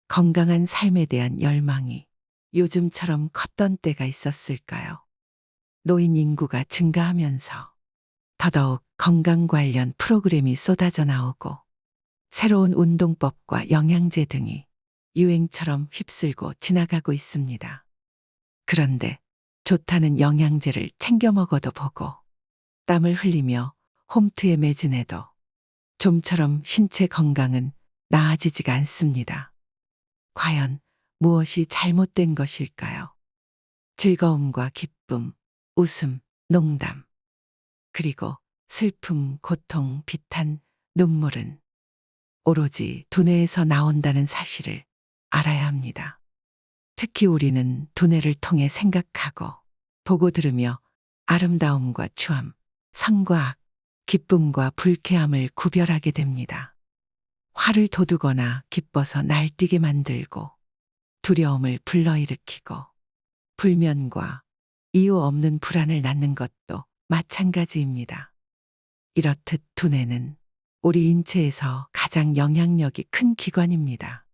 건강한 삶에 대한 열망이 요즘처럼 컸던 때가 있었을까요? 노인 인구가 증가하면서 더더욱 건강 관련 프로그램이 쏟아져 나오고 새로운 운동법과 영양제 등이 유행처럼 휩쓸고 지나가고 있습니다. 그런데 좋다는 영양제를 챙겨 먹어도 보고 땀을 흘리며 홈트에 매진해도 좀처럼 신체 건강은 나아지지가 않습니다. 과연 무엇이 잘못된 것일까요? 즐거움과 기쁨, 웃음, 농담, 그리고 슬픔, 고통, 비탄, 눈물은 오로지 두뇌에서 나온다는 사실을 알아야 합니다. 특히 우리는 두뇌를 통해 생각하고 보고 들으며 아름다움과 추함, 선과 악, 기쁨과 불쾌함을 구별하게 됩니다. 화를 돋우거나 기뻐서 날뛰게 만들고 두려움을 불러일으키고 불면과 이유 없는 불안을 낳는 것도 마찬가지입니다. 이렇듯 두뇌는 우리 인체에서 가장 영향력이 큰 기관입니다.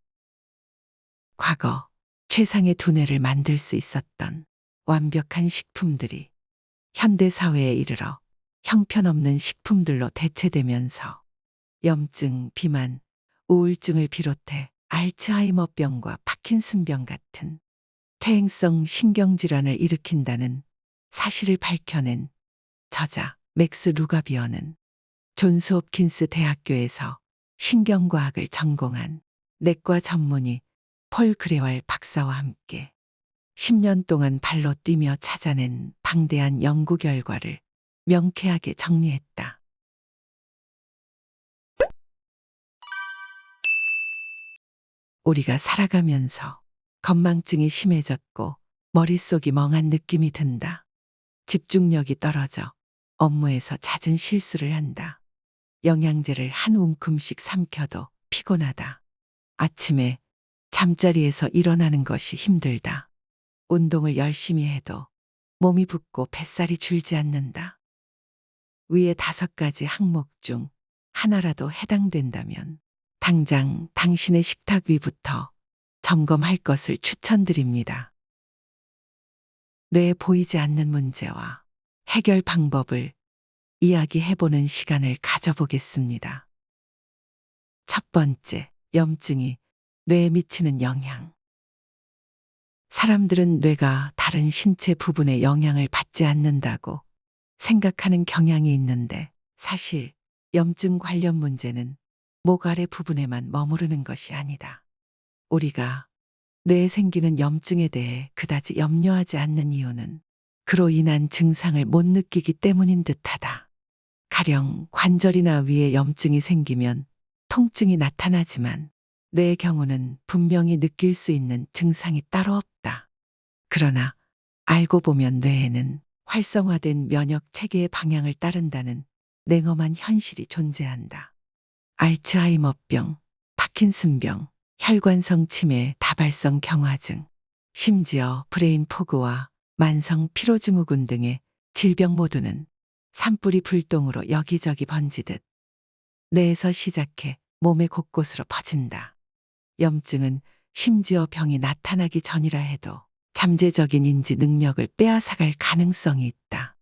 과거 최상의 두뇌를 만들 수 있었던 완벽한 식품들이 현대 사회에 이르러 형편없는 식품들로 대체되면서 염증, 비만, 우울증을 비롯해 알츠하이머병과 파킨슨병 같은 퇴행성 신경질환을 일으킨다는 사실을 밝혀낸 저자 맥스 루가비어는 존스 홉킨스 대학교에서 신경과학을 전공한 내과 전문의 폴 그레왈 박사와 함께 10년 동안 발로 뛰며 찾아낸 방대한 연구 결과를 명쾌하게 정리했다. 우리가 살아가면서 건망증이 심해졌고 머릿속이 멍한 느낌이 든다. 집중력이 떨어져 업무에서 잦은 실수를 한다. 영양제를 한 움큼씩 삼켜도 피곤하다. 아침에 잠자리에서 일어나는 것이 힘들다. 운동을 열심히 해도 몸이 붓고 뱃살이 줄지 않는다. 위에 5가지 항목 중 하나라도 해당된다면 당장 당신의 식탁 위부터 점검할 것을 추천드립니다. 뇌에 보이지 않는 문제와 해결 방법을 이야기해보는 시간을 가져보겠습니다. 첫 번째, 염증이 뇌에 미치는 영향. 사람들은 뇌가 다른 신체 부분에 영향을 받지 않는다고 생각하는 경향이 있는데 사실 염증 관련 문제는 목 아래 부분에만 머무르는 것이 아니다. 우리가 뇌에 생기는 염증에 대해 그다지 염려하지 않는 이유는 그로 인한 증상을 못 느끼기 때문인 듯하다. 가령 관절이나 위에 염증이 생기면 통증이 나타나지만 뇌의 경우는 분명히 느낄 수 있는 증상이 따로 없다. 그러나 알고 보면 뇌에는 활성화된 면역 체계의 방향을 따른다는 냉엄한 현실이 존재한다. 알츠하이머병, 파킨슨병, 혈관성 치매, 다발성 경화증, 심지어 브레인 포그와 만성 피로증후군 등의 질병 모두는 산불이 불똥으로 여기저기 번지듯 뇌에서 시작해 몸의 곳곳으로 퍼진다. 염증은 심지어 병이 나타나기 전이라 해도 잠재적인 인지 능력을 빼앗아갈 가능성이 있다.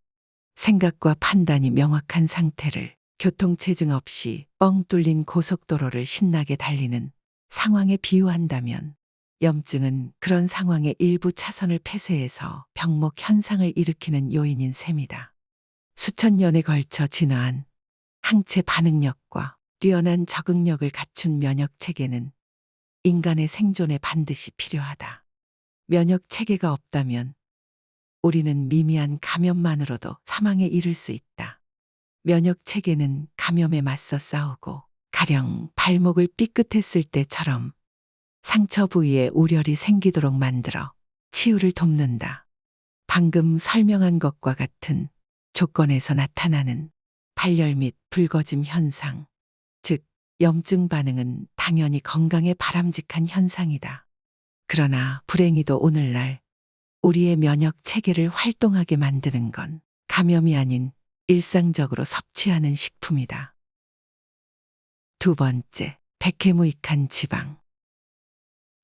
생각과 판단이 명확한 상태를 교통체증 없이 뻥 뚫린 고속도로를 신나게 달리는 상황에 비유한다면 염증은 그런 상황의 일부 차선을 폐쇄해서 병목 현상을 일으키는 요인인 셈이다. 수천 년에 걸쳐 진화한 항체 반응력과 뛰어난 적응력을 갖춘 면역 체계는 인간의 생존에 반드시 필요하다. 면역 체계가 없다면 우리는 미미한 감염만으로도 사망에 이를 수 있다. 면역 체계는 감염에 맞서 싸우고 가령 발목을 삐끗했을 때처럼 상처 부위에 우열이 생기도록 만들어 치유를 돕는다. 방금 설명한 것과 같은 조건에서 나타나는 발열 및 붉어짐 현상, 즉 염증 반응은 당연히 건강에 바람직한 현상이다. 그러나 불행히도 오늘날 우리의 면역 체계를 활동하게 만드는 건 감염이 아닌 일상적으로 섭취하는 식품이다. 두 번째, 백해무익한 지방.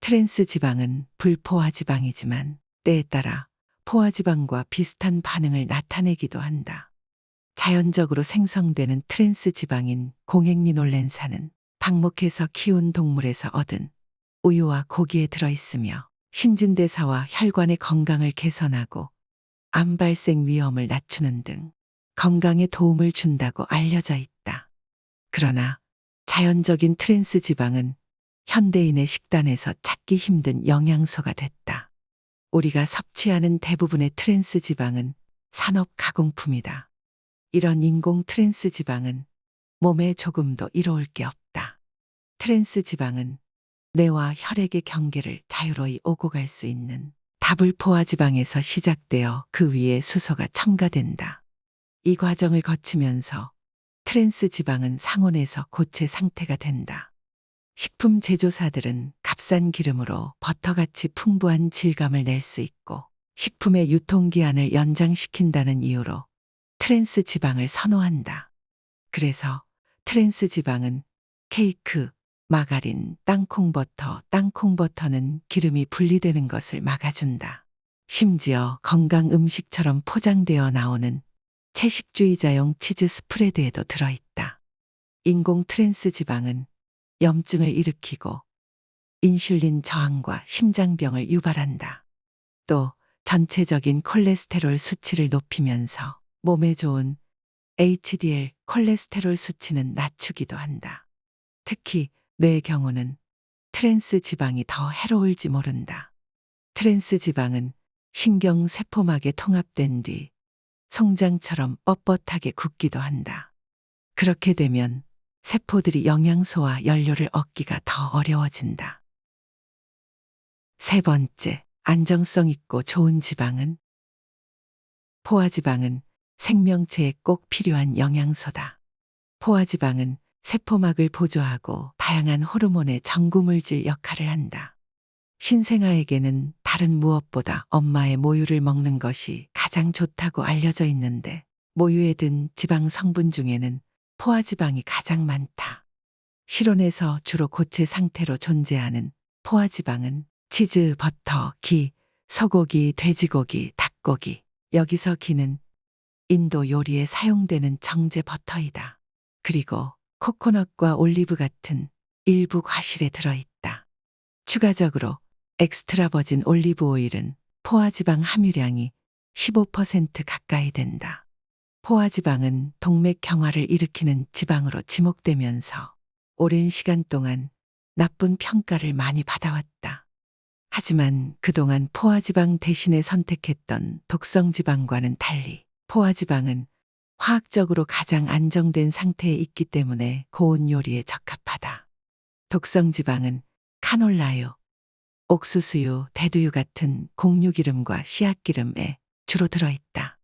트랜스 지방은 불포화 지방이지만 때에 따라 포화 지방과 비슷한 반응을 나타내기도 한다. 자연적으로 생성되는 트랜스 지방인 공행리놀렌산은 방목해서 키운 동물에서 얻은 우유와 고기에 들어있으며 신진대사와 혈관의 건강을 개선하고 암 발생 위험을 낮추는 등 건강에 도움을 준다고 알려져 있다. 그러나 자연적인 트랜스 지방은 현대인의 식단에서 찾기 힘든 영양소가 됐다. 우리가 섭취하는 대부분의 트랜스 지방은 산업 가공품이다. 이런 인공 트랜스 지방은 몸에 조금도 이로울 게 없다. 트랜스 지방은 뇌와 혈액의 경계를 자유로이 오고 갈 수 있는 다불포화 지방에서 시작되어 그 위에 수소가 첨가된다. 이 과정을 거치면서 트랜스 지방은 상온에서 고체 상태가 된다. 식품 제조사들은 값싼 기름으로 버터같이 풍부한 질감을 낼 수 있고 식품의 유통기한을 연장시킨다는 이유로 트랜스 지방을 선호한다. 그래서 트랜스 지방은 케이크, 마가린, 땅콩버터는 기름이 분리되는 것을 막아준다. 심지어 건강 음식처럼 포장되어 나오는 채식주의자용 치즈 스프레드에도 들어있다. 인공 트랜스 지방은 염증을 일으키고 인슐린 저항과 심장병을 유발한다. 또 전체적인 콜레스테롤 수치를 높이면서 몸에 좋은 HDL 콜레스테롤 수치는 낮추기도 한다. 특히 뇌의 경우는 트랜스 지방이 더 해로울지 모른다. 트랜스 지방은 신경세포막에 통합된 뒤 송장처럼 뻣뻣하게 굳기도 한다. 그렇게 되면 세포들이 영양소와 연료를 얻기가 더 어려워진다. 세 번째, 안정성 있고 좋은 지방은 포화지방은 생명체에 꼭 필요한 영양소다. 포화지방은 세포막을 보조하고 다양한 호르몬의 전구물질 역할을 한다. 신생아에게는 다른 무엇보다 엄마의 모유를 먹는 것이 가장 좋다고 알려져 있는데 모유에 든 지방 성분 중에는 포화지방이 가장 많다. 실온에서 주로 고체 상태로 존재하는 포화지방은 치즈, 버터, 기, 소고기, 돼지고기, 닭고기, 여기서 기는 인도 요리에 사용되는 정제 버터이다. 그리고 코코넛과 올리브 같은 일부 과실에 들어있다. 추가적으로 엑스트라 버진 올리브 오일은 포화지방 함유량이 15% 가까이 된다. 포화지방은 동맥경화를 일으키는 지방으로 지목되면서 오랜 시간 동안 나쁜 평가를 많이 받아왔다. 하지만 그동안 포화지방 대신에 선택했던 독성지방과는 달리 포화지방은 화학적으로 가장 안정된 상태에 있기 때문에 고온 요리에 적합하다. 독성지방은 카놀라유, 옥수수유, 대두유 같은 곡류기름과 씨앗기름에 주로 들어있다.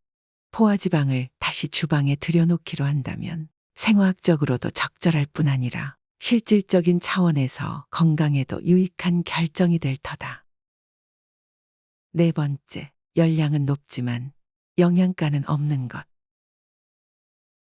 포화지방을 다시 주방에 들여놓기로 한다면 생화학적으로도 적절할 뿐 아니라 실질적인 차원에서 건강에도 유익한 결정이 될 터다. 네 번째, 열량은 높지만 영양가는 없는 것.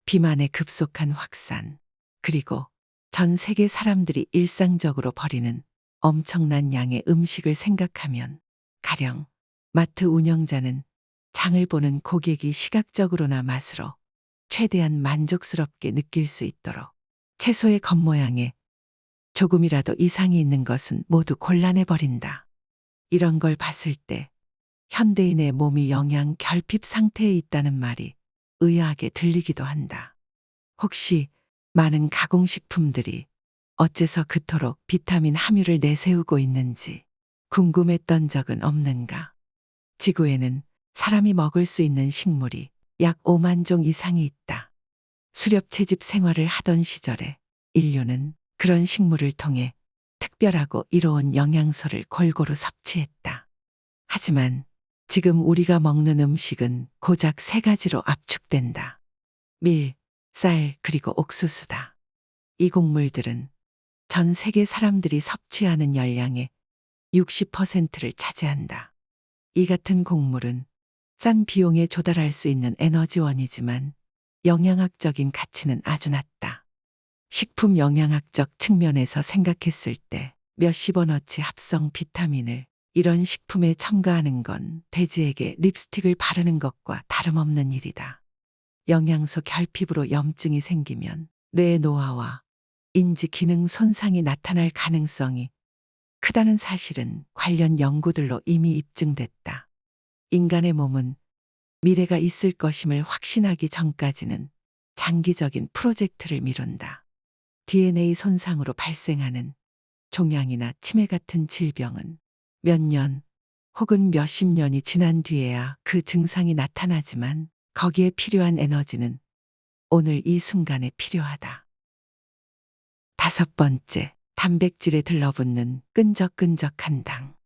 비만의 급속한 확산, 그리고 전 세계 사람들이 일상적으로 버리는 엄청난 양의 음식을 생각하면 가령 마트 운영자는 장을 보는 고객이 시각적으로나 맛으로 최대한 만족스럽게 느낄 수 있도록 채소의 겉모양에 조금이라도 이상이 있는 것은 모두 골라내버린다. 이런 걸 봤을 때 현대인의 몸이 영양 결핍 상태에 있다는 말이 의아하게 들리기도 한다. 혹시 많은 가공식품들이 어째서 그토록 비타민 함유를 내세우고 있는지 궁금했던 적은 없는가? 지구에는 사람이 먹을 수 있는 식물이 약 5만 종 이상이 있다. 수렵 채집 생활을 하던 시절에 인류는 그런 식물을 통해 특별하고 이로운 영양소를 골고루 섭취했다. 하지만 지금 우리가 먹는 음식은 고작 3가지로 압축된다. 밀, 쌀, 그리고 옥수수다. 이 곡물들은 전 세계 사람들이 섭취하는 열량의 60%를 차지한다. 이 같은 곡물은 싼 비용에 조달할 수 있는 에너지원이지만 영양학적인 가치는 아주 낮다. 식품 영양학적 측면에서 생각했을 때 몇십 원어치 합성 비타민을 이런 식품에 첨가하는 건 돼지에게 립스틱을 바르는 것과 다름없는 일이다. 영양소 결핍으로 염증이 생기면 뇌 노화와 인지 기능 손상이 나타날 가능성이 크다는 사실은 관련 연구들로 이미 입증됐다. 인간의 몸은 미래가 있을 것임을 확신하기 전까지는 장기적인 프로젝트를 미룬다. DNA 손상으로 발생하는 종양이나 치매 같은 질병은 몇 년 혹은 몇십 년이 지난 뒤에야 그 증상이 나타나지만 거기에 필요한 에너지는 오늘 이 순간에 필요하다. 다섯 번째, 단백질에 들러붙는 끈적끈적한 당.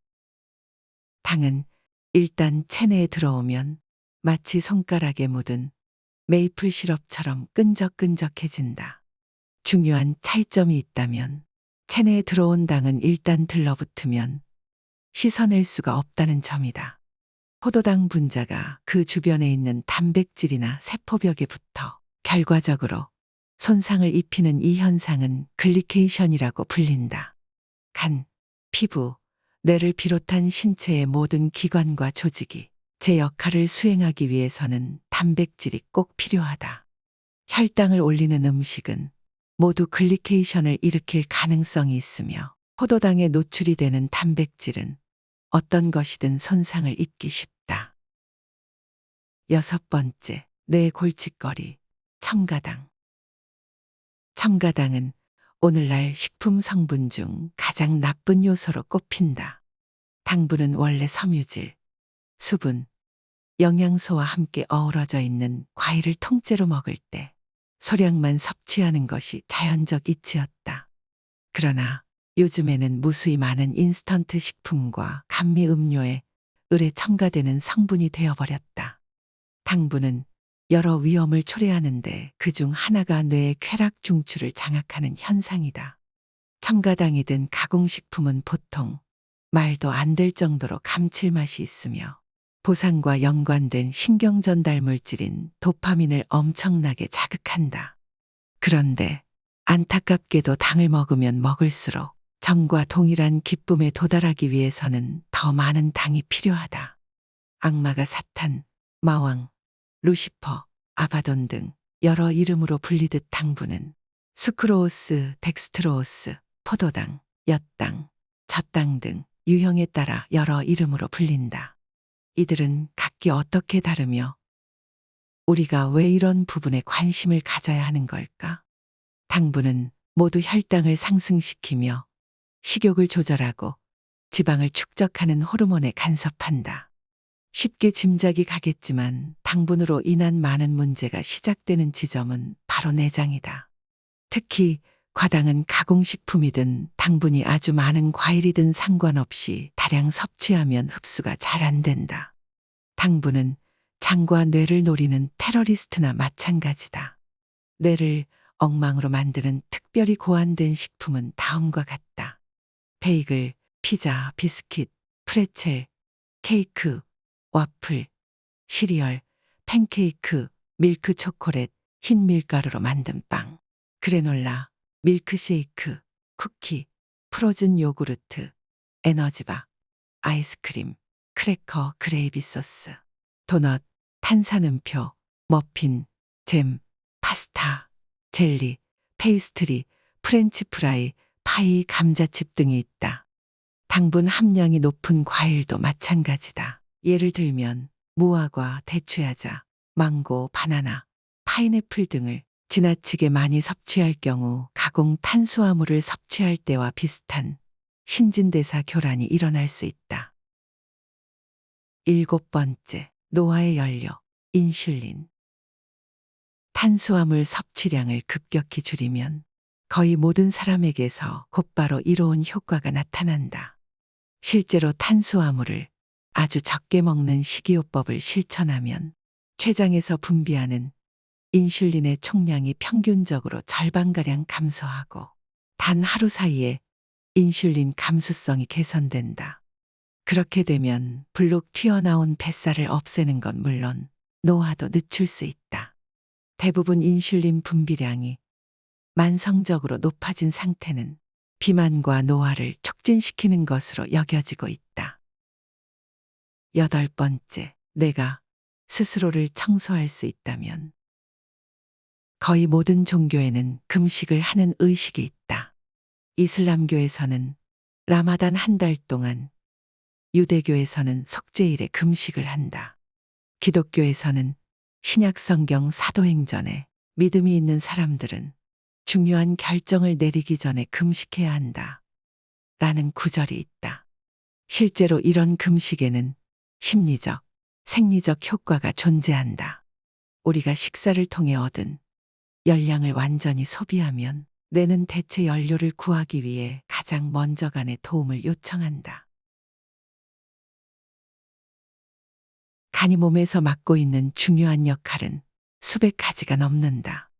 당은 일단 체내에 들어오면 마치 손가락에 묻은 메이플 시럽처럼 끈적끈적해진다. 중요한 차이점이 있다면 체내에 들어온 당은 일단 들러붙으면 씻어낼 수가 없다는 점이다. 포도당 분자가 그 주변에 있는 단백질이나 세포벽에 붙어 결과적으로 손상을 입히는 이 현상은 글리케이션이라고 불린다. 간, 피부, 뇌를 비롯한 신체의 모든 기관과 조직이 제 역할을 수행하기 위해서는 단백질이 꼭 필요하다. 혈당을 올리는 음식은 모두 글리케이션을 일으킬 가능성이 있으며 포도당에 노출이 되는 단백질은 어떤 것이든 손상을 입기 쉽다. 여섯 번째, 뇌 골칫거리, 첨가당. 첨가당은 오늘날 식품 성분 중 가장 나쁜 요소로 꼽힌다. 당분은 원래 섬유질, 수분, 영양소와 함께 어우러져 있는 과일을 통째로 먹을 때 소량만 섭취하는 것이 자연적 이치였다. 그러나 요즘에는 무수히 많은 인스턴트 식품과 감미 음료에 을에 첨가되는 성분이 되어버렸다. 당분은 여러 위험을 초래하는데 그중 하나가 뇌의 쾌락 중추를 장악하는 현상이다. 첨가당이 든 가공식품은 보통 말도 안 될 정도로 감칠맛이 있으며 보상과 연관된 신경 전달 물질인 도파민을 엄청나게 자극한다. 그런데 안타깝게도 당을 먹으면 먹을수록 전과 동일한 기쁨에 도달하기 위해서는 더 많은 당이 필요하다. 악마가 사탄, 마왕, 루시퍼, 아바돈 등 여러 이름으로 불리듯 당분은 수크로오스, 덱스트로오스, 포도당, 엿당, 젖당 등 유형에 따라 여러 이름으로 불린다. 이들은 각기 어떻게 다르며 우리가 왜 이런 부분에 관심을 가져야 하는 걸까? 당분은 모두 혈당을 상승시키며 식욕을 조절하고 지방을 축적하는 호르몬에 간섭한다. 쉽게 짐작이 가겠지만 당분으로 인한 많은 문제가 시작되는 지점은 바로 내장이다. 특히 과당은 가공식품이든 당분이 아주 많은 과일이든 상관없이 다량 섭취하면 흡수가 잘 안 된다. 당분은 장과 뇌를 노리는 테러리스트나 마찬가지다. 뇌를 엉망으로 만드는 특별히 고안된 식품은 다음과 같다. 베이글, 피자, 비스킷, 프레첼, 케이크, 와플, 시리얼, 팬케이크, 밀크 초콜릿, 흰 밀가루로 만든 빵, 그래놀라, 밀크쉐이크, 쿠키, 프로즌 요구르트, 에너지바, 아이스크림, 크래커, 그레이비 소스, 도넛, 탄산음표, 머핀, 잼, 파스타, 젤리, 페이스트리, 프렌치 프라이, 파이, 감자칩 등이 있다. 당분 함량이 높은 과일도 마찬가지다. 예를 들면 무화과, 대추야자, 망고, 바나나, 파인애플 등을 지나치게 많이 섭취할 경우 가공 탄수화물을 섭취할 때와 비슷한 신진대사 교란이 일어날 수 있다. 일곱 번째, 노화의 연료, 인슐린. 탄수화물 섭취량을 급격히 줄이면 거의 모든 사람에게서 곧바로 이로운 효과가 나타난다. 실제로 탄수화물을 아주 적게 먹는 식이요법을 실천하면 췌장에서 분비하는 인슐린의 총량이 평균적으로 절반가량 감소하고 단 하루 사이에 인슐린 감수성이 개선된다. 그렇게 되면 불룩 튀어나온 뱃살을 없애는 건 물론 노화도 늦출 수 있다. 대부분 인슐린 분비량이 만성적으로 높아진 상태는 비만과 노화를 촉진합니다. 촉진시키는 것으로 여겨지고 있다. 8번째, 내가 스스로를 청소할 수 있다면. 거의 모든 종교에는 금식을 하는 의식이 있다. 이슬람교에서는 라마단 한 달 동안, 유대교에서는 속죄일에 금식을 한다. 기독교에서는 신약성경 사도행전에 믿음이 있는 사람들은 중요한 결정을 내리기 전에 금식해야 한다. 라는 구절이 있다. 실제로 이런 금식에는 심리적, 생리적 효과가 존재한다. 우리가 식사를 통해 얻은 열량을 완전히 소비하면 뇌는 대체 연료를 구하기 위해 가장 먼저 간의 도움을 요청한다. 간이 몸에서 맡고 있는 중요한 역할은 수백 가지가 넘는다.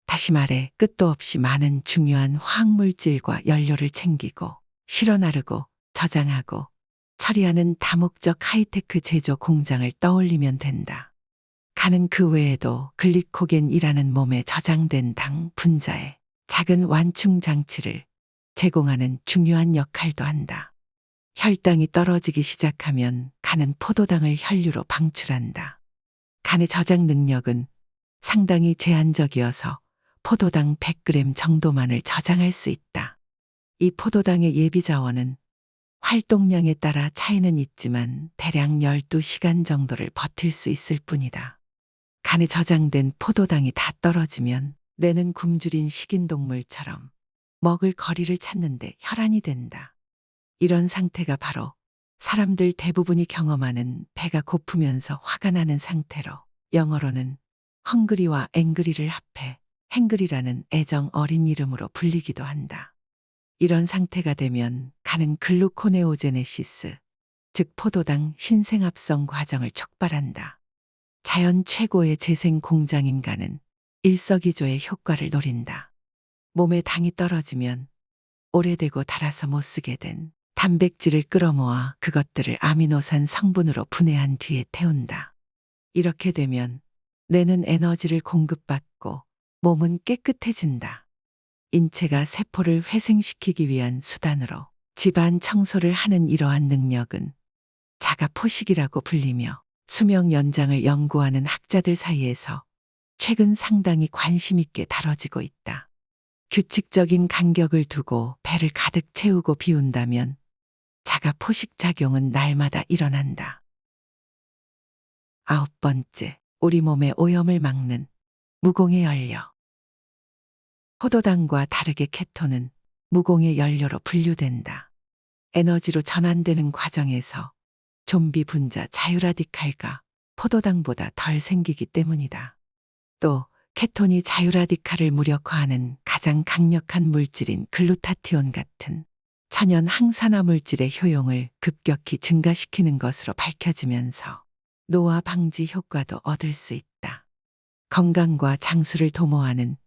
다시 말해 끝도 없이 많은 중요한 화학물질과 연료를 챙기고 실어 나르고 저장하고 처리하는 다목적 하이테크 제조 공장을 떠올리면 된다. 간은 그 외에도 글리코겐이라는 몸에 저장된 당 분자의 작은 완충 장치를 제공하는 중요한 역할도 한다. 혈당이 떨어지기 시작하면 간은 포도당을 혈류로 방출한다. 간의 저장 능력은 상당히 제한적이어서 포도당 100g 정도만을 저장할 수 있다. 이 포도당의 예비 자원은 활동량에 따라 차이는 있지만 대략 12시간 정도를 버틸 수 있을 뿐이다. 간에 저장된 포도당이 다 떨어지면 뇌는 굶주린 식인동물처럼 먹을 거리를 찾는데 혈안이 된다. 이런 상태가 바로 사람들 대부분이 경험하는 배가 고프면서 화가 나는 상태로 영어로는 헝그리와 앵그리를 합해 행그리라는 애정 어린 이름으로 불리기도 한다. 이런 상태가 되면 간은 글루코네오제네시스, 즉 포도당 신생합성 과정을 촉발한다. 자연 최고의 재생 공장인 간은 일석이조의 효과를 노린다. 몸에 당이 떨어지면 오래되고 닳아서 못 쓰게 된 단백질을 끌어모아 그것들을 아미노산 성분으로 분해한 뒤에 태운다. 이렇게 되면 뇌는 에너지를 공급받고 몸은 깨끗해진다. 인체가 세포를 회생시키기 위한 수단으로 집안 청소를 하는 이러한 능력은 자가 포식이라고 불리며 수명 연장을 연구하는 학자들 사이에서 최근 상당히 관심 있게 다뤄지고 있다. 규칙적인 간격을 두고 배를 가득 채우고 비운다면 자가 포식 작용은 날마다 일어난다. 9번째, 우리 몸의 오염을 막는 무공해 연료. 포도당과 다르게 케톤은 무공해 연료로 분류된다. 에너지로 전환되는 과정에서 좀비 분자 자유라디칼가 포도당보다 덜 생기기 때문이다. 또 케톤이 자유라디칼을 무력화하는 가장 강력한 물질인 글루타티온 같은 천연 항산화 물질의 효용을 급격히 증가시키는 것으로 밝혀지면서 노화 방지 효과도 얻을 수 있다. 건강과 장수를 도모하는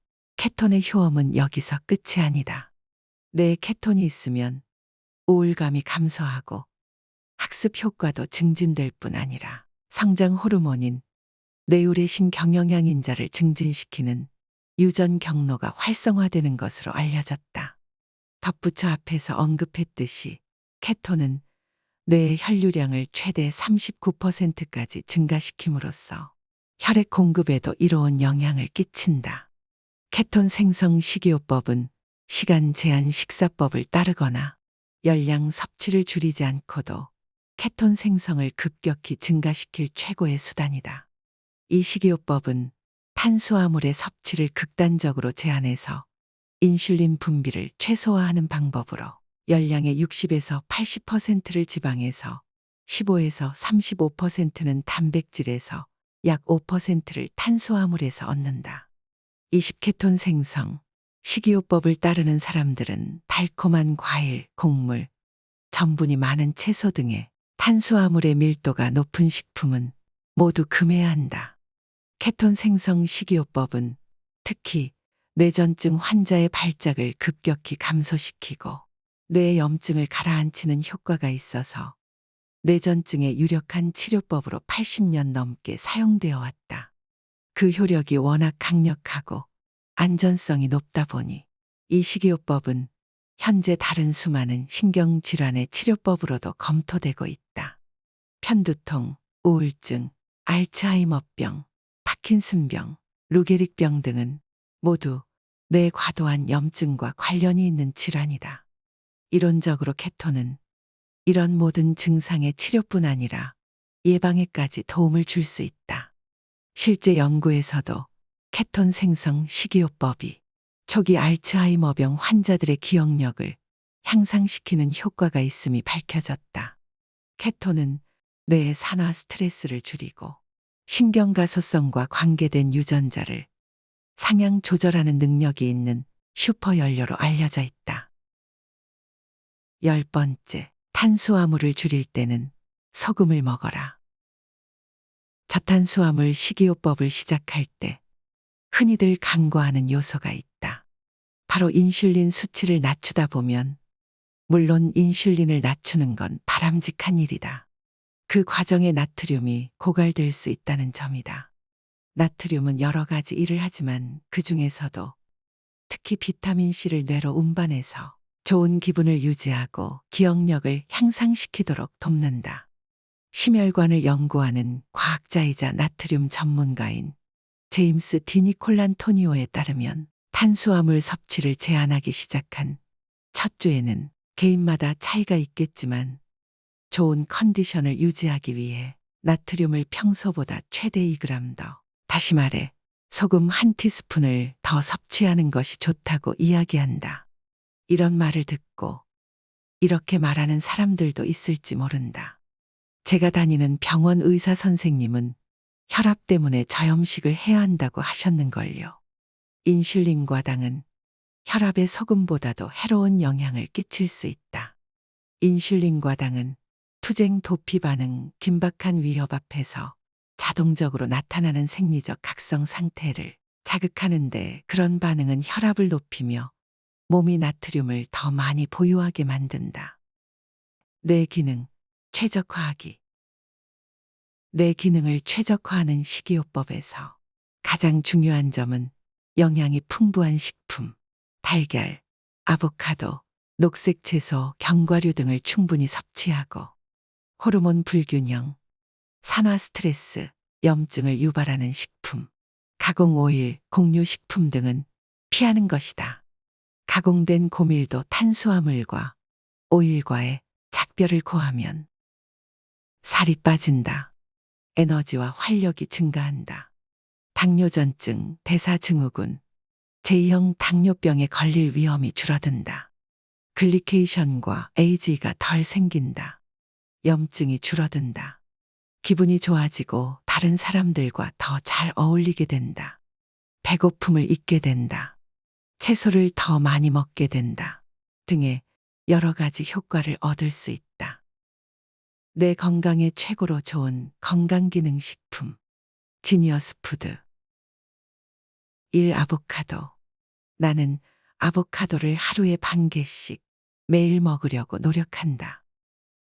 케톤의 효험은 여기서 끝이 아니다. 뇌에 케톤이 있으면 우울감이 감소하고 학습 효과도 증진될 뿐 아니라 성장 호르몬인 뇌우레신 경영양인자를 증진시키는 유전 경로가 활성화되는 것으로 알려졌다. 덧붙여 앞에서 언급했듯이 케톤은 뇌의 혈류량을 최대 39%까지 증가시킴으로써 혈액 공급에도 이로운 영향을 끼친다. 케톤 생성 식이요법은 시간 제한 식사법을 따르거나 열량 섭취를 줄이지 않고도 케톤 생성을 급격히 증가시킬 최고의 수단이다. 이 식이요법은 탄수화물의 섭취를 극단적으로 제한해서 인슐린 분비를 최소화하는 방법으로 열량의 60에서 80%를 지방에서 15에서 35%는 단백질에서 약 5%를 탄수화물에서 얻는다. 20케톤 생성, 식이요법을 따르는 사람들은 달콤한 과일, 곡물, 전분이 많은 채소 등의 탄수화물의 밀도가 높은 식품은 모두 금해야 한다. 케톤 생성 식이요법은 특히 뇌전증 환자의 발작을 급격히 감소시키고 뇌 염증을 가라앉히는 효과가 있어서 뇌전증의 유력한 치료법으로 80년 넘게 사용되어 왔다. 그 효력이 워낙 강력하고 안전성이 높다 보니 이 식이요법은 현재 다른 수많은 신경질환의 치료법으로도 검토되고 있다. 편두통, 우울증, 알츠하이머병, 파킨슨병, 루게릭병 등은 모두 뇌 과도한 염증과 관련이 있는 질환이다. 이론적으로 케톤은 이런 모든 증상의 치료뿐 아니라 예방에까지 도움을 줄 수 있다. 실제 연구에서도 케톤 생성 식이요법이 초기 알츠하이머병 환자들의 기억력을 향상시키는 효과가 있음이 밝혀졌다. 케톤은 뇌의 산화 스트레스를 줄이고 신경가소성과 관계된 유전자를 상향 조절하는 능력이 있는 슈퍼 연료로 알려져 있다. 10번째, 탄수화물을 줄일 때는 소금을 먹어라. 저탄수화물 식이요법을 시작할 때 흔히들 간과하는 요소가 있다. 바로 인슐린 수치를 낮추다 보면, 물론 인슐린을 낮추는 건 바람직한 일이다. 그 과정에 나트륨이 고갈될 수 있다는 점이다. 나트륨은 여러 가지 일을 하지만 그 중에서도 특히 비타민C를 뇌로 운반해서 좋은 기분을 유지하고 기억력을 향상시키도록 돕는다. 심혈관을 연구하는 과학자이자 나트륨 전문가인 제임스 디니콜란토니오에 따르면 탄수화물 섭취를 제한하기 시작한 첫 주에는 개인마다 차이가 있겠지만 좋은 컨디션을 유지하기 위해 나트륨을 평소보다 최대 2g 더, 다시 말해 소금 1티스푼을 더 섭취하는 것이 좋다고 이야기한다. 이런 말을 듣고 이렇게 말하는 사람들도 있을지 모른다. 제가 다니는 병원 의사 선생님은 혈압 때문에 저염식을 해야 한다고 하셨는걸요. 인슐린 과당은 혈압에 소금보다도 해로운 영향을 끼칠 수 있다. 인슐린 과당은 투쟁 도피 반응, 긴박한 위협 앞에서 자동적으로 나타나는 생리적 각성 상태를 자극하는데, 그런 반응은 혈압을 높이며 몸이 나트륨을 더 많이 보유하게 만든다. 뇌 기능 최적화하기. 뇌 기능을 최적화하는 식이요법에서 가장 중요한 점은 영양이 풍부한 식품, 달걀, 아보카도, 녹색 채소, 견과류 등을 충분히 섭취하고 호르몬 불균형, 산화 스트레스, 염증을 유발하는 식품, 가공 오일, 곡류 식품 등은 피하는 것이다. 가공된 고밀도 탄수화물과 오일과의 작별을 고하면 살이 빠진다. 에너지와 활력이 증가한다. 당뇨전증, 대사증후군, 제2형 당뇨병에 걸릴 위험이 줄어든다. 글리케이션과 AG가 덜 생긴다. 염증이 줄어든다. 기분이 좋아지고 다른 사람들과 더 잘 어울리게 된다. 배고픔을 잊게 된다. 채소를 더 많이 먹게 된다. 등의 여러 가지 효과를 얻을 수 있다. 뇌 건강에 최고로 좋은 건강기능식품, 지니어스 푸드. 1. 아보카도. 나는 아보카도를 하루에 반 개씩 매일 먹으려고 노력한다.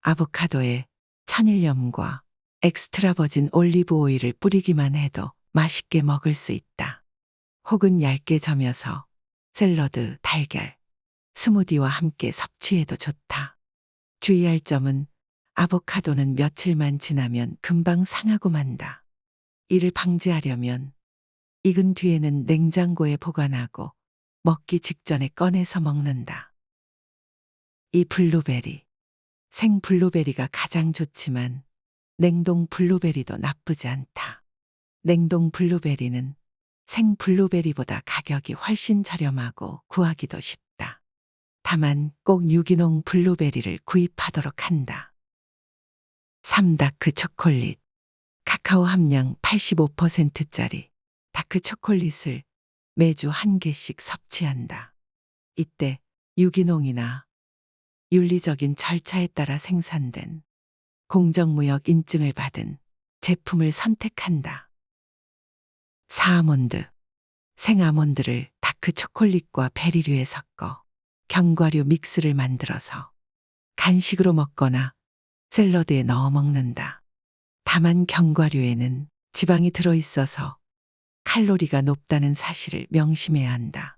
아보카도에 천일염과 엑스트라 버진 올리브 오일을 뿌리기만 해도 맛있게 먹을 수 있다. 혹은 얇게 저며서 샐러드, 달걀, 스무디와 함께 섭취해도 좋다. 주의할 점은 아보카도는 며칠만 지나면 금방 상하고 만다. 이를 방지하려면 익은 뒤에는 냉장고에 보관하고 먹기 직전에 꺼내서 먹는다. 이 블루베리. 생 블루베리가 가장 좋지만 냉동 블루베리도 나쁘지 않다. 냉동 블루베리는 생 블루베리보다 가격이 훨씬 저렴하고 구하기도 쉽다. 다만 꼭 유기농 블루베리를 구입하도록 한다. 3. 다크 초콜릿. 카카오 함량 85%짜리 다크 초콜릿을 매주 한 개씩 섭취한다. 이때 유기농이나 윤리적인 절차에 따라 생산된 공정무역 인증을 받은 제품을 선택한다. 4. 아몬드. 생아몬드를 다크 초콜릿과 베리류에 섞어 견과류 믹스를 만들어서 간식으로 먹거나 샐러드에 넣어 먹는다. 다만 견과류에는 지방이 들어있어서 칼로리가 높다는 사실을 명심해야 한다.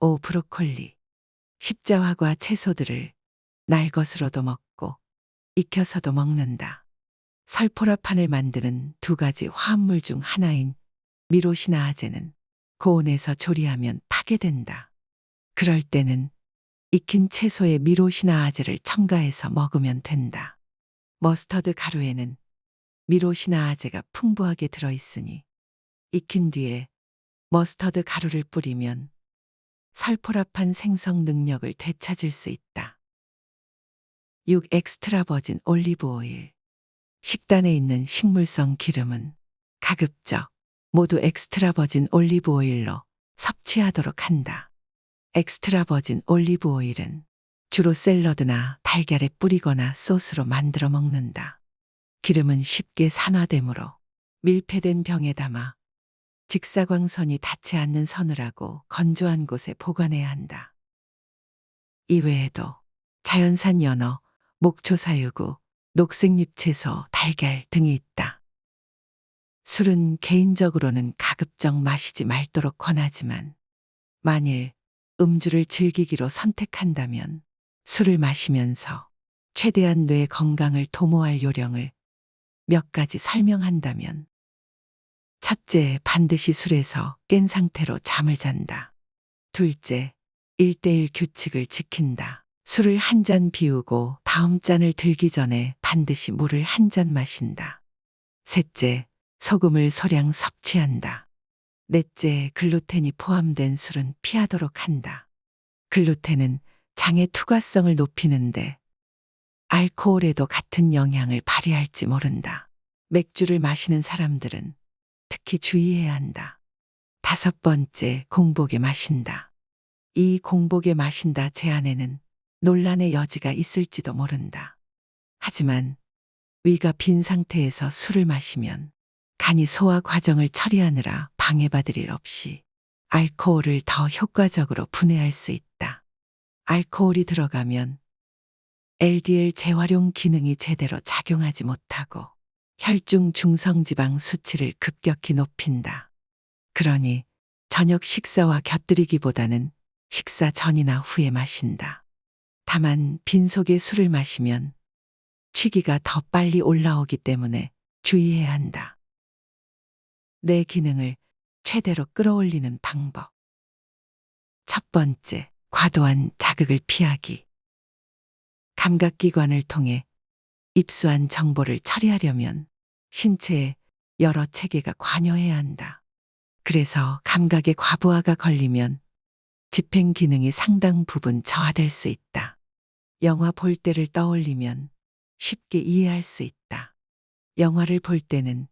5. 브로콜리. 십자화과 채소들을 날 것으로도 먹고 익혀서도 먹는다. 설포라판을 만드는 두 가지 화합물 중 하나인 미로시나아제는 고온에서 조리하면 파괴된다. 그럴 때는 익힌 채소에 미로시나아제를 첨가해서 먹으면 된다. 머스터드 가루에는 미로시나아제가 풍부하게 들어있으니 익힌 뒤에 머스터드 가루를 뿌리면 설포라판 생성 능력을 되찾을 수 있다. 6. 엑스트라 버진 올리브 오일. 식단에 있는 식물성 기름은 가급적 모두 엑스트라 버진 올리브 오일로 섭취하도록 한다. 엑스트라 버진 올리브 오일은 주로 샐러드나 달걀에 뿌리거나 소스로 만들어 먹는다. 기름은 쉽게 산화되므로 밀폐된 병에 담아 직사광선이 닿지 않는 서늘하고 건조한 곳에 보관해야 한다. 이외에도 자연산 연어, 목초사유구, 녹색잎 채소, 달걀 등이 있다. 술은 개인적으로는 가급적 마시지 말도록 권하지만 만일 음주를 즐기기로 선택한다면 술을 마시면서 최대한 뇌 건강을 도모할 요령을 몇 가지 설명한다면 첫째, 반드시 술에서 깬 상태로 잠을 잔다. 둘째, 1:1 규칙을 지킨다. 술을 한 잔 비우고 다음 잔을 들기 전에 반드시 물을 한 잔 마신다. 셋째, 소금을 소량 섭취한다. 넷째, 글루텐이 포함된 술은 피하도록 한다. 글루텐은 장의 투과성을 높이는데 알코올에도 같은 영향을 발휘할지 모른다. 맥주를 마시는 사람들은 특히 주의해야 한다. 다섯 번째, 공복에 마신다. 이 공복에 마신다 제안에는 논란의 여지가 있을지도 모른다. 하지만 위가 빈 상태에서 술을 마시면 간이 소화 과정을 처리하느라 방해받을 일 없이 알코올을 더 효과적으로 분해할 수 있다. 알코올이 들어가면 LDL 재활용 기능이 제대로 작용하지 못하고 혈중 중성지방 수치를 급격히 높인다. 그러니 저녁 식사와 곁들이기보다는 식사 전이나 후에 마신다. 다만 빈속에 술을 마시면 취기가 더 빨리 올라오기 때문에 주의해야 한다. 뇌 기능을 최대로 끌어올리는 방법. 첫 번째, 과도한 자극을 피하기. 감각기관을 통해 입수한 정보를 처리하려면 신체에 여러 체계가 관여해야 한다. 그래서 감각의 과부하가 걸리면 집행 기능이 상당 부분 저하될 수 있다. 영화 볼 때를 떠올리면 쉽게 이해할 수 있다. 영화를 볼 때는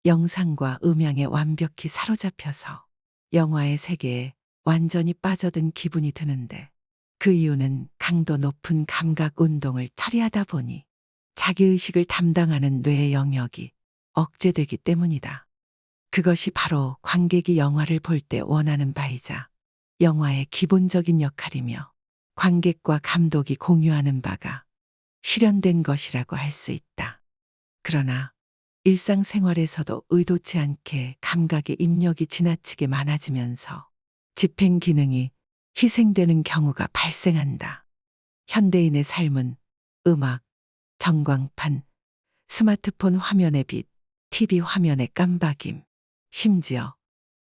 영상과 음향에 완벽히 사로잡혀서 영화의 세계에 완전히 빠져든 기분이 드는데 그 이유는 강도 높은 감각 운동을 처리하다 보니 자기의식을 담당하는 뇌의 영역이 억제되기 때문이다. 그것이 바로 관객이 영화를 볼 때 원하는 바이자 영화의 기본적인 역할이며 관객과 감독이 공유하는 바가 실현된 것이라고 할 수 있다. 그러나 일상생활에서도 의도치 않게 감각의 입력이 지나치게 많아지면서 집행 기능이 희생되는 경우가 발생한다. 현대인의 삶은 음악, 전광판, 스마트폰 화면의 빛, TV 화면의 깜박임, 심지어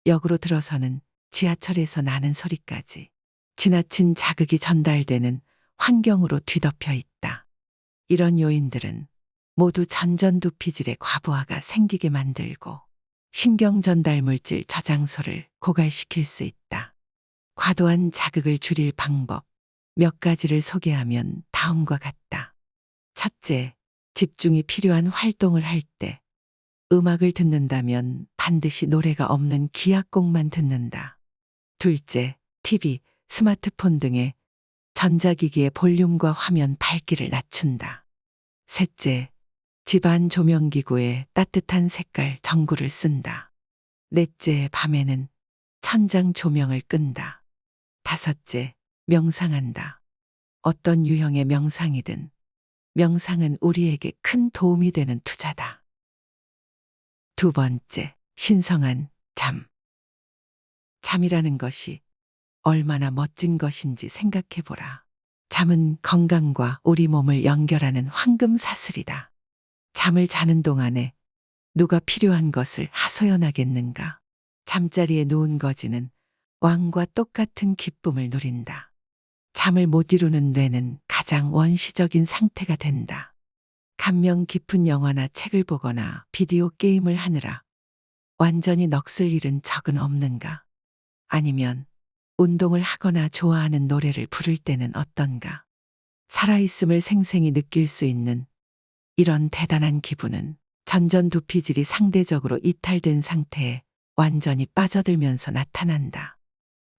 역으로 들어서는 지하철에서 나는 소리까지 지나친 자극이 전달되는 환경으로 뒤덮여 있다. 이런 요인들은 모두 전전두피질의 과부하가 생기게 만들고 신경 전달 물질 저장소를 고갈시킬 수 있다. 과도한 자극을 줄일 방법 몇 가지를 소개하면 다음과 같다. 첫째, 집중이 필요한 활동을 할 때 음악을 듣는다면 반드시 노래가 없는 기악곡만 듣는다. 둘째, TV, 스마트폰 등의 전자기기의 볼륨과 화면 밝기를 낮춘다. 셋째, 집안 조명기구에 따뜻한 색깔 전구를 쓴다. 넷째, 밤에는 천장 조명을 끈다. 다섯째, 명상한다. 어떤 유형의 명상이든 명상은 우리에게 큰 도움이 되는 투자다. 두 번째, 신성한 잠. 잠이라는 것이 얼마나 멋진 것인지 생각해보라. 잠은 건강과 우리 몸을 연결하는 황금 사슬이다. 잠을 자는 동안에 누가 필요한 것을 하소연하겠는가? 잠자리에 누운 거지는 왕과 똑같은 기쁨을 누린다. 잠을 못 이루는 뇌는 가장 원시적인 상태가 된다. 감명 깊은 영화나 책을 보거나 비디오 게임을 하느라 완전히 넋을 잃은 적은 없는가? 아니면 운동을 하거나 좋아하는 노래를 부를 때는 어떤가? 살아있음을 생생히 느낄 수 있는 이런 대단한 기분은 전전두피질이 상대적으로 이탈된 상태에 완전히 빠져들면서 나타난다.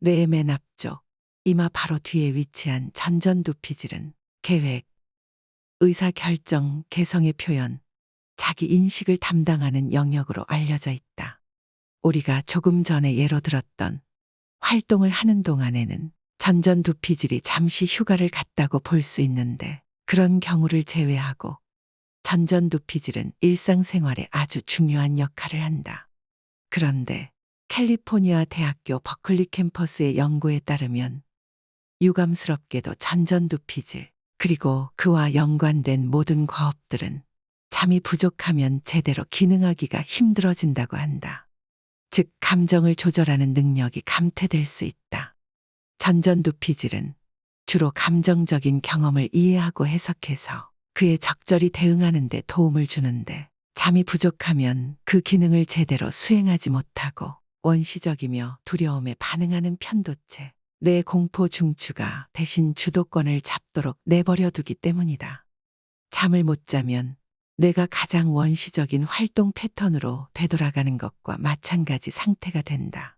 뇌의 맨 앞쪽, 이마 바로 뒤에 위치한 전전두피질은 계획, 의사결정, 개성의 표현, 자기 인식을 담당하는 영역으로 알려져 있다. 우리가 조금 전에 예로 들었던 활동을 하는 동안에는 전전두피질이 잠시 휴가를 갔다고 볼 수 있는데 그런 경우를 제외하고 전전두피질은 일상생활에 아주 중요한 역할을 한다. 그런데 캘리포니아 대학교 버클리 캠퍼스의 연구에 따르면 유감스럽게도 전전두피질 그리고 그와 연관된 모든 과업들은 잠이 부족하면 제대로 기능하기가 힘들어진다고 한다. 즉 감정을 조절하는 능력이 감퇴될 수 있다. 전전두피질은 주로 감정적인 경험을 이해하고 해석해서 그에 적절히 대응하는 데 도움을 주는데 잠이 부족하면 그 기능을 제대로 수행하지 못하고 원시적이며 두려움에 반응하는 편도체, 뇌 공포 중추가 대신 주도권을 잡도록 내버려 두기 때문이다. 잠을 못 자면 뇌가 가장 원시적인 활동 패턴으로 되돌아가는 것과 마찬가지 상태가 된다.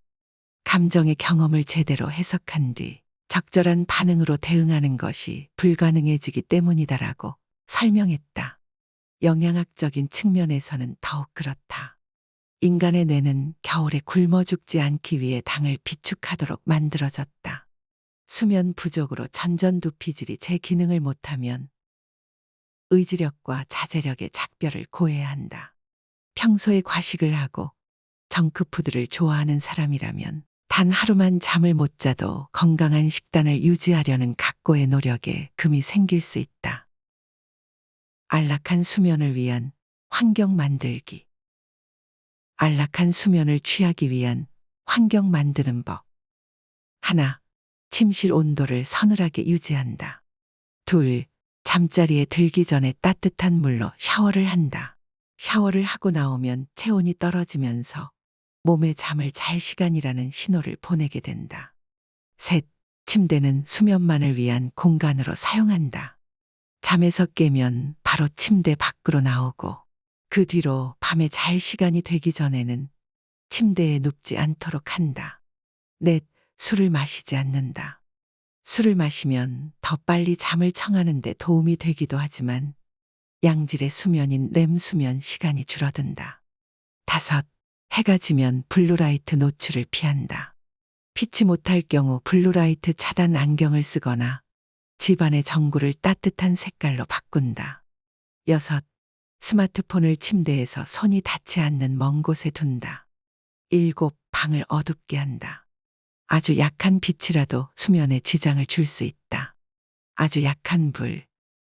감정의 경험을 제대로 해석한 뒤 적절한 반응으로 대응하는 것이 불가능해지기 때문이다라고 설명했다. 영양학적인 측면에서는 더욱 그렇다. 인간의 뇌는 겨울에 굶어 죽지 않기 위해 당을 비축하도록 만들어졌다. 수면 부족으로 전전두피질이 제 기능을 못하면 의지력과 자제력의 작별을 고해야 한다. 평소에 과식을 하고 정크푸드를 좋아하는 사람이라면 단 하루만 잠을 못 자도 건강한 식단을 유지하려는 각고의 노력에 금이 생길 수 있다. 안락한 수면을 위한 환경 만들기. 안락한 수면을 취하기 위한 환경 만드는 법. 하나, 침실 온도를 서늘하게 유지한다. 둘, 잠자리에 들기 전에 따뜻한 물로 샤워를 한다. 샤워를 하고 나오면 체온이 떨어지면서 몸에 잠을 잘 시간이라는 신호를 보내게 된다. 셋, 침대는 수면만을 위한 공간으로 사용한다. 잠에서 깨면 바로 침대 밖으로 나오고 그 뒤로 밤에 잘 시간이 되기 전에는 침대에 눕지 않도록 한다. 넷, 술을 마시지 않는다. 술을 마시면 더 빨리 잠을 청하는 데 도움이 되기도 하지만 양질의 수면인 렘 수면 시간이 줄어든다. 다섯, 해가 지면 블루라이트 노출을 피한다. 피치 못할 경우 블루라이트 차단 안경을 쓰거나 집안의 전구를 따뜻한 색깔로 바꾼다. 여섯, 스마트폰을 침대에서 손이 닿지 않는 먼 곳에 둔다. 일곱, 방을 어둡게 한다. 아주 약한 빛이라도 수면에 지장을 줄 수 있다. 아주 약한 불,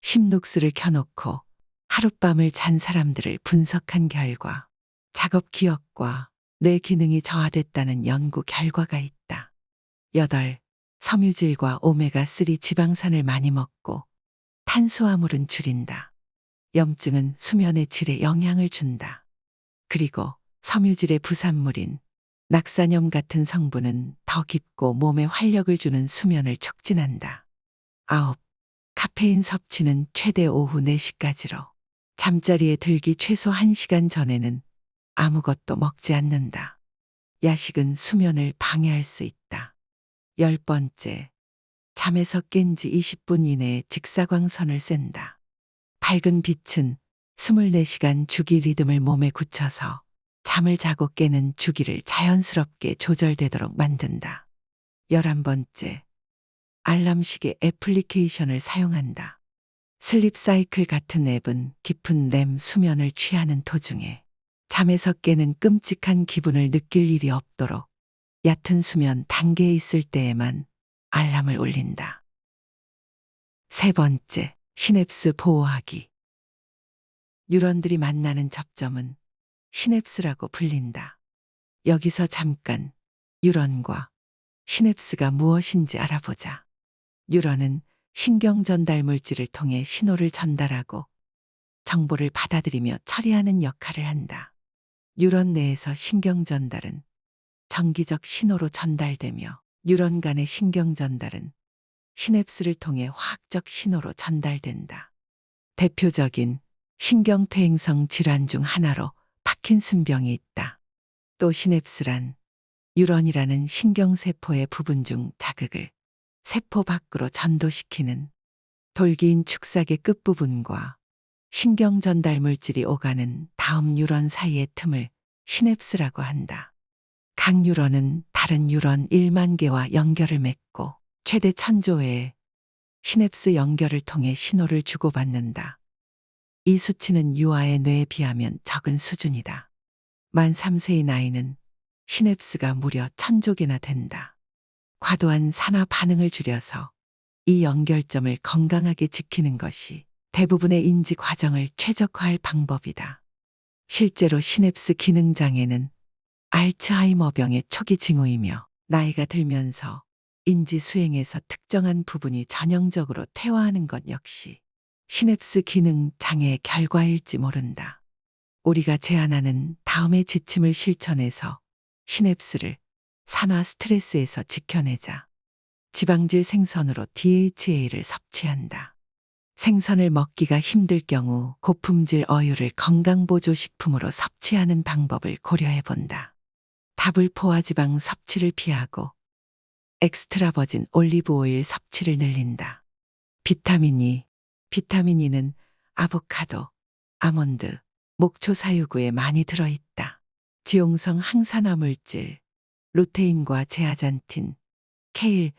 심눅스를 켜놓고 하룻밤을 잔 사람들을 분석한 결과 작업 기억과 뇌 기능이 저하됐다는 연구 결과가 있다. 8. 섬유질과 오메가3 지방산을 많이 먹고 탄수화물은 줄인다. 염증은 수면의 질에 영향을 준다. 그리고 섬유질의 부산물인 낙산염 같은 성분은 더 깊고 몸에 활력을 주는 수면을 촉진한다. 9. 카페인 섭취는 최대 오후 4시까지로 잠자리에 들기 최소 1시간 전에는 아무것도 먹지 않는다. 야식은 수면을 방해할 수 있다. 10번째, 잠에서 깬 지 20분 이내에 직사광선을 쐰다. 밝은 빛은 24시간 주기 리듬을 몸에 굳혀서 잠을 자고 깨는 주기를 자연스럽게 조절되도록 만든다. 11번째, 알람식의 애플리케이션을 사용한다. 슬립 사이클 같은 앱은 깊은 렘 수면을 취하는 도중에 잠에서 깨는 끔찍한 기분을 느낄 일이 없도록 얕은 수면 단계에 있을 때에만 알람을 울린다. 세 번째, 시냅스 보호하기. 뉴런들이 만나는 접점은 시냅스라고 불린다. 여기서 잠깐 뉴런과 시냅스가 무엇인지 알아보자. 뉴런은 신경 전달 물질을 통해 신호를 전달하고 정보를 받아들이며 처리하는 역할을 한다. 뉴런 내에서 신경 전달은 정기적 신호로 전달되며 뉴런 간의 신경 전달은 시냅스를 통해 화학적 신호로 전달된다. 대표적인 신경퇴행성 질환 중 하나로 파킨슨병이 있다. 또 시냅스란 뉴런이라는 신경세포의 부분 중 자극을 세포 밖으로 전도시키는 돌기인 축삭의 끝부분과 신경 전달 물질이 오가는 다음 뉴런 사이의 틈을 시냅스라고 한다. 각 뉴런은 다른 뉴런 1만 개와 연결을 맺고 최대 1000조의 시냅스 연결을 통해 신호를 주고받는다. 이 수치는 유아의 뇌에 비하면 적은 수준이다. 만 3세의 나이는 시냅스가 무려 1000조 개나 된다. 과도한 산화 반응을 줄여서 이 연결점을 건강하게 지키는 것이 대부분의 인지 과정을 최적화할 방법이다. 실제로 시냅스 기능 장애는 알츠하이머병의 초기 징후이며 나이가 들면서 인지 수행에서 특정한 부분이 전형적으로 퇴화하는 것 역시 시냅스 기능 장애의 결과일지 모른다. 우리가 제안하는 다음의 지침을 실천해서 시냅스를 산화 스트레스에서 지켜내자. 지방질 생선으로 DHA를 섭취한다. 생선을 먹기가 힘들 경우 고품질 어유를 건강보조식품으로 섭취하는 방법을 고려해 본다. 다불 포화지방 섭취를 피하고 엑스트라 버진 올리브 오일 섭취를 늘린다. 비타민 E. 비타민 E는 아보카도, 아몬드, 목초 사유구에 많이 들어있다. 지용성 항산화 물질, 루테인과 제아잔틴, 케일,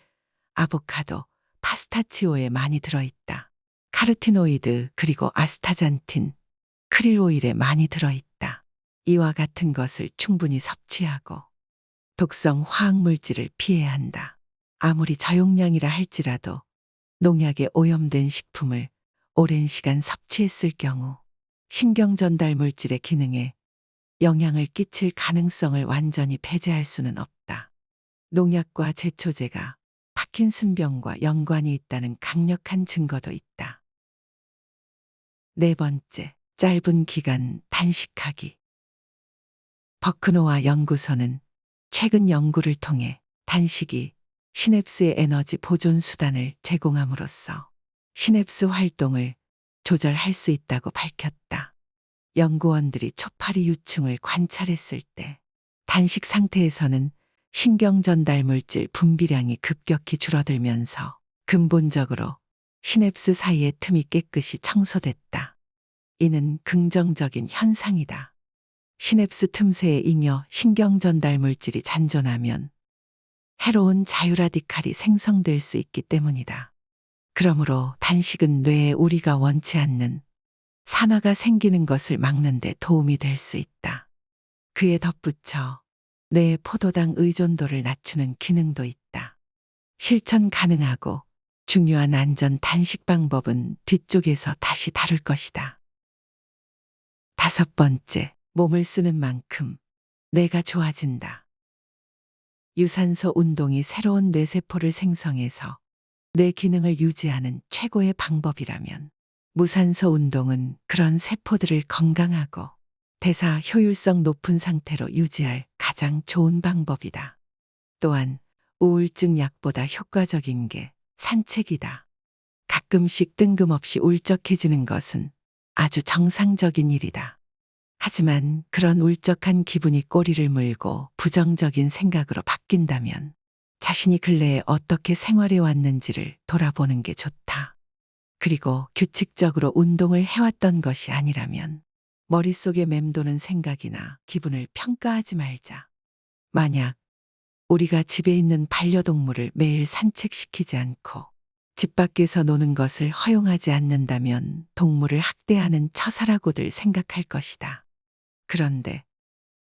아보카도, 파스타치오에 많이 들어있다. 카르티노이드 그리고 아스타잔틴, 크릴 오일에 많이 들어있다. 이와 같은 것을 충분히 섭취하고 독성 화학물질을 피해야 한다. 아무리 저용량이라 할지라도 농약에 오염된 식품을 오랜 시간 섭취했을 경우 신경 전달 물질의 기능에 영향을 끼칠 가능성을 완전히 배제할 수는 없다. 농약과 제초제가 파킨슨병과 연관이 있다는 강력한 증거도 있다. 네 번째, 짧은 기간 단식하기. 버크노와 연구소는 최근 연구를 통해 단식이 시냅스의 에너지 보존 수단을 제공함으로써 시냅스 활동을 조절할 수 있다고 밝혔다. 연구원들이 초파리 유충을 관찰했을 때 단식 상태에서는 신경 전달 물질 분비량이 급격히 줄어들면서 근본적으로 시냅스 사이의 틈이 깨끗이 청소됐다. 이는 긍정적인 현상이다. 시냅스 틈새에 잉여 신경 전달 물질이 잔존하면 해로운 자유라디칼이 생성될 수 있기 때문이다. 그러므로 단식은 뇌에 우리가 원치 않는 산화가 생기는 것을 막는 데 도움이 될 수 있다. 그에 덧붙여 뇌의 포도당 의존도를 낮추는 기능도 있다. 실천 가능하고 중요한 안전 단식 방법은 뒤쪽에서 다시 다룰 것이다. 다섯 번째, 몸을 쓰는 만큼 뇌가 좋아진다. 유산소 운동이 새로운 뇌세포를 생성해서 뇌 기능을 유지하는 최고의 방법이라면 무산소 운동은 그런 세포들을 건강하고 대사 효율성 높은 상태로 유지할 가장 좋은 방법이다. 또한 우울증 약보다 효과적인 게 산책이다. 가끔씩 뜬금없이 울적해지는 것은 아주 정상적인 일이다. 하지만 그런 울적한 기분이 꼬리를 물고 부정적인 생각으로 바뀐다면 자신이 근래에 어떻게 생활해 왔는지를 돌아보는 게 좋다. 그리고 규칙적으로 운동을 해왔던 것이 아니라면 머릿속에 맴도는 생각이나 기분을 평가하지 말자. 만약 우리가 집에 있는 반려동물을 매일 산책시키지 않고 집 밖에서 노는 것을 허용하지 않는다면 동물을 학대하는 처사라고들 생각할 것이다. 그런데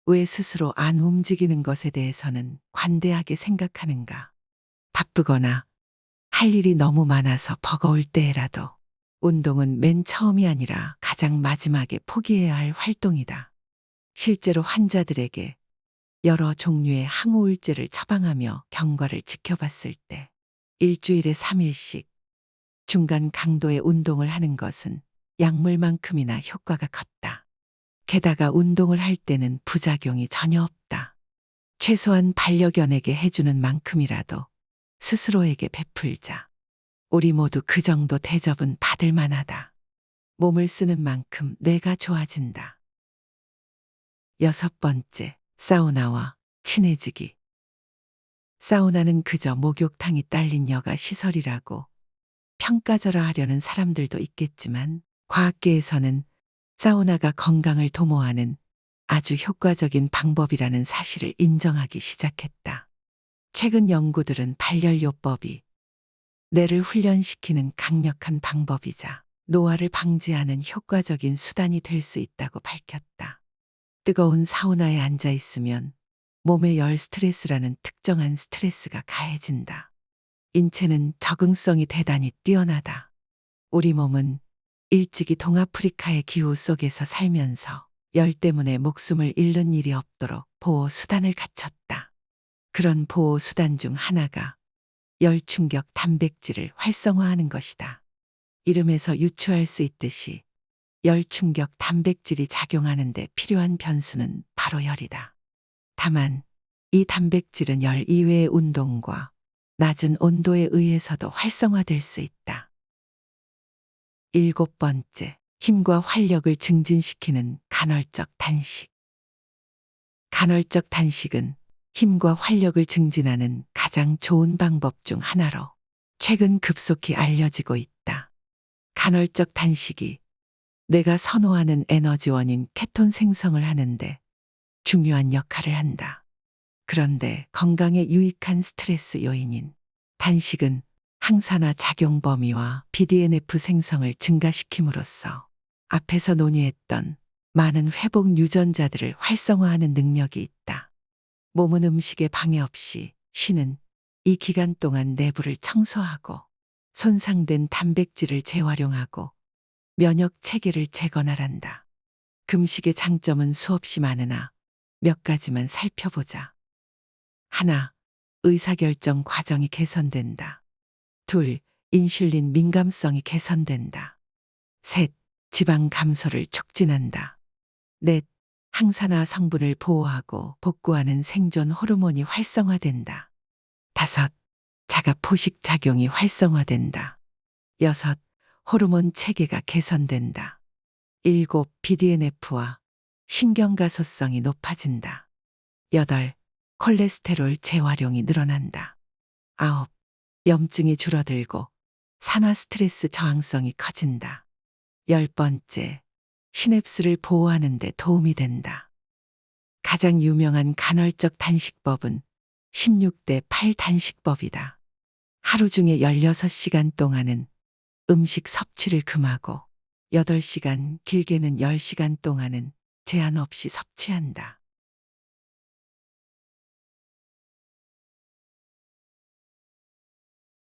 왜 스스로 안 움직이는 것에 대해서는 관대하게 생각하는가? 바쁘거나 할 일이 너무 많아서 버거울 때라도 운동은 맨 처음이 아니라 가장 마지막에 포기해야 할 활동이다. 실제로 환자들에게 여러 종류의 항우울제를 처방하며 경과를 지켜봤을 때 일주일에 3일씩 중간 강도의 운동을 하는 것은 약물만큼이나 효과가 컸다. 게다가 운동을 할 때는 부작용이 전혀 없다. 최소한 반려견에게 해주는 만큼이라도 스스로에게 베풀자. 우리 모두 그 정도 대접은 받을 만하다. 몸을 쓰는 만큼 뇌가 좋아진다. 6번째, 사우나와 친해지기. 사우나는 그저 목욕탕이 딸린 여가 시설이라고 평가절하 하려는 사람들도 있겠지만 과학계에서는 사우나가 건강을 도모하는 아주 효과적인 방법이라는 사실을 인정하기 시작했다. 최근 연구들은 발열요법이 뇌를 훈련시키는 강력한 방법이자 노화를 방지하는 효과적인 수단이 될 수 있다고 밝혔다. 뜨거운 사우나에 앉아 있으면 몸의 열 스트레스라는 특정한 스트레스가 가해진다. 인체는 적응성이 대단히 뛰어나다. 우리 몸은 일찍이 동아프리카의 기후 속에서 살면서 열 때문에 목숨을 잃는 일이 없도록 보호 수단을 갖췄다. 그런 보호 수단 중 하나가 열 충격 단백질을 활성화하는 것이다. 이름에서 유추할 수 있듯이 열 충격 단백질이 작용하는 데 필요한 변수는 바로 열이다. 다만 이 단백질은 열 이외의 운동과 낮은 온도에 의해서도 활성화될 수 있다. 7번째, 힘과 활력을 증진시키는 간헐적 단식. 간헐적 단식은 힘과 활력을 증진하는 가장 좋은 방법 중 하나로 최근 급속히 알려지고 있다. 간헐적 단식이 뇌가 선호하는 에너지원인 케톤 생성을 하는데 중요한 역할을 한다. 그런데 건강에 유익한 스트레스 요인인 단식은 항산화 작용 범위와 BDNF 생성을 증가시킴으로써 앞에서 논의했던 많은 회복 유전자들을 활성화하는 능력이 있다. 몸은 음식에 방해 없이 쉬는 이 기간 동안 내부를 청소하고 손상된 단백질을 재활용하고 면역 체계를 재건하란다. 금식의 장점은 수없이 많으나 몇 가지만 살펴보자. 하나, 의사결정 과정이 개선된다. 둘, 인슐린 민감성이 개선된다. 셋, 지방 감소를 촉진한다. 넷, 항산화 성분을 보호하고 복구하는 생존 호르몬이 활성화된다. 다섯, 자가 포식 작용이 활성화된다. 여섯, 호르몬 체계가 개선된다. 일곱, BDNF와 신경가소성이 높아진다. 여덟, 콜레스테롤 재활용이 늘어난다. 아홉, 염증이 줄어들고 산화 스트레스 저항성이 커진다. 10번째, 시냅스를 보호하는 데 도움이 된다. 가장 유명한 간헐적 단식법은 16대 8 단식법이다. 하루 중에 16시간 동안은 음식 섭취를 금하고 8시간, 길게는 10시간 동안은 제한 없이 섭취한다.